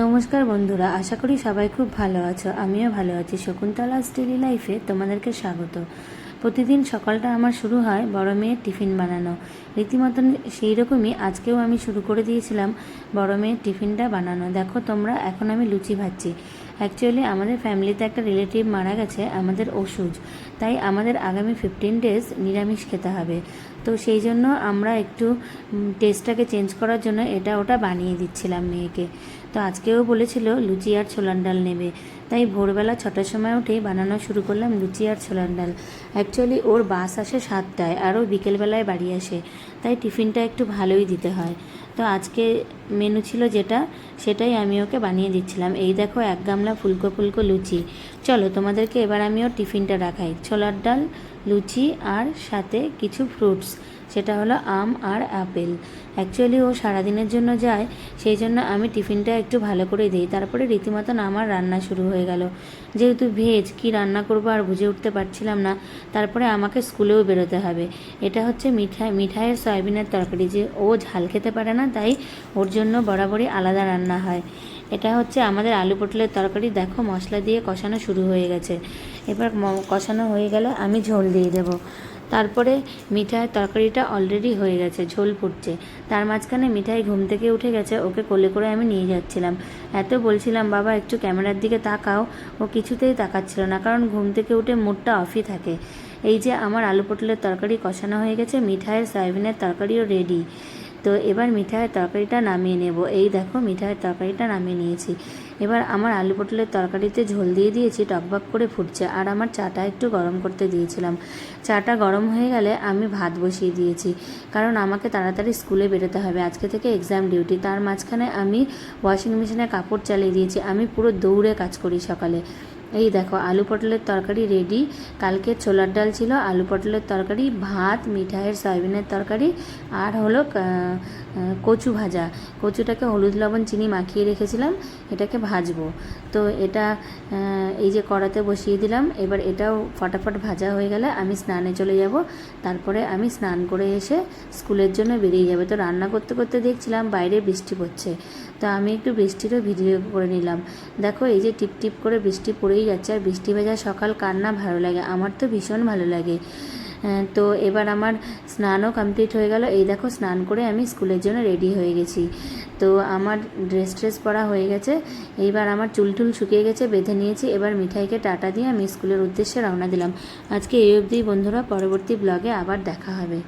নমস্কার বন্ধুরা, আশা করি সবাই খুব ভালো আছো। আমিও ভালো আছি। শকুন্তলাস ডেইলি লাইফে তোমাদেরকে স্বাগত। প্রতিদিন সকালটা আমার শুরু হয় বড় মেয়ের টিফিন বানানো। রীতিমতন সেই রকমই আজকেও আমি শুরু করে দিয়েছিলাম বড় মেয়ের টিফিনটা বানানো। দেখো তোমরা, এখন আমি লুচি ভাজছি। অ্যাকচুয়ালি আমাদের ফ্যামিলিতে একটা রিলেটিভ মারা গেছে, আমাদের ওষুধ, তাই আমাদের আগামী 15 ডেজ নিরামিষ খেতে হবে। তো সেই জন্য আমরা একটু টেস্টটাকে চেঞ্জ করার জন্য এটা ওটা বানিয়ে দিচ্ছিলাম মেয়েকে। তো আজকেও বলেছিল লুচি আর ছোলার ডাল নেবে, তাই ভোরবেলা 6টার সময় উঠেই বানানো শুরু করলাম লুচি আর ছোলার ডাল। অ্যাকচুয়ালি ওর বাস আসে 7টায় আর ও বিকেলবেলায় বাড়ি আসে, তাই টিফিনটা একটু ভালোই দিতে হয়। তো আজকে মেনু ছিল যেটা, সেটাই আমি ওকে বানিয়ে দিচ্ছিলাম। এই দেখো, 1 গামলা ফুলকো ফুলকো লুচি। চলো তোমাদেরকে এবার আমি ওর টিফিনটা রাখাই। ছোলার ডাল, লুচি আর সাথে কিছু ফ্রুটস, সেটা হলো আম আর আপেল। অ্যাকচুয়ালি ও সারাদিনের জন্য যায়, সেই জন্য আমি টিফিনটা একটু ভালো করে দিই। তারপরে রীতিমতন আমার রান্না শুরু হয়ে গেল। যেহেতু ভেজ, কি রান্না করবো আর বুঝে উঠতে পারছিলাম না। তারপরে আমাকে স্কুলেও বেরোতে হবে। এটা হচ্ছে মিঠাইয়ের সয়াবিনের তরকারি। যে ও ঝাল খেতে পারে না, তাই ওর জন্য বরাবরই আলাদা রান্না হয়। এটা হচ্ছে আমাদের আলু পটলের তরকারি। দেখো, মশলা দিয়ে কষানো শুরু হয়ে গেছে। এবার কষানো হয়ে গেলে আমি ঝোল দিয়ে দেবো। তারপরে মিঠাইয়ের তরকারিটা অলরেডি হয়ে গেছে, ঝোল ফুটছে। তার মাঝখানে মিঠাই ঘুম থেকে উঠে গেছে, ওকে কোলে করে আমি নিয়ে যাচ্ছিলাম। এত বলছিলাম, বাবা একটু ক্যামেরার দিকে তাকাও, ও কিছুতেই তাকাচ্ছিল না, কারণ ঘুম থেকে উঠে মুডটা অফই থাকে। এই যে আমার আলু পটলের তরকারি কষানো হয়ে গেছে, মিঠাইয়ের সয়াবিনের তরকারিও রেডি। তো এবার মিঠাইয়ের তরকারিটা নামিয়ে নেব। এই দেখো, মিঠাইয়ের তরকারিটা নামিয়ে নিয়েছি। এবার আমার আলু পটলের তরকারিতে ঝোল দিয়ে দিয়েছি, টকবক করে ফুটছে। আর আমার চাটা একটু গরম করতে দিয়েছিলাম। চাটা গরম হয়ে গেলে আমি ভাত বসিয়ে দিয়েছি, কারণ আমাকে তাড়াতাড়ি স্কুলে বেরোতে হবে। আজকে থেকে এক্সাম ডিউটি। তার মাঝখানে আমি ওয়াশিং মেশিনে কাপড় চালিয়ে দিয়েছি। আমি পুরো দৌড়ে কাজ করি সকালে। এই দেখো, আলু পটলের তরকারি রেডি। কালকে ছোলার ডাল ছিল, আলু পটলের তরকারি, ভাত, মিঠাইয়ের সয়াবিনের তরকারি, আর হলো কচু ভাজা। কচুটাকে হলুদ লবণ চিনি মাখিয়ে রেখেছিলাম, এটাকে ভাজবো। তো এটা এই যে কড়াতে বসিয়ে দিলাম। এবার এটাও ফটাফট ভাজা হয়ে গেলে আমি স্নানে চলে যাব। তারপরে আমি স্নান করে এসে স্কুলের জন্য বেরিয়ে যাবে। তো রান্না করতে করতে দেখছিলাম বাইরে বৃষ্টি পড়ছে, তো আমি একটু বৃষ্টিরও ভিডিও করে নিলাম। দেখো, এই যে টিপ টিপ করে বৃষ্টি পড়েই যাচ্ছে। আর বৃষ্টি ভেজা সকাল কার না ভালো লাগে? আমার তো ভীষণ ভালো লাগে। তো এবার আমার স্নানও কমপ্লিট হয়ে গেল। এই দেখো, স্নান করে আমি স্কুলের জন্য রেডি হয়ে গেছি। তো আমার ড্রেস পরা হয়ে গেছে। এইবার আমার চুল টুল শুকিয়ে গেছে, বেঁধে নিয়েছি। এবার মিঠাইকে টাটা দিয়ে আমি স্কুলের উদ্দেশ্যে রওনা দিলাম। আজকে এই অবধি বন্ধুরা, পরবর্তী ব্লগে আবার দেখা হবে।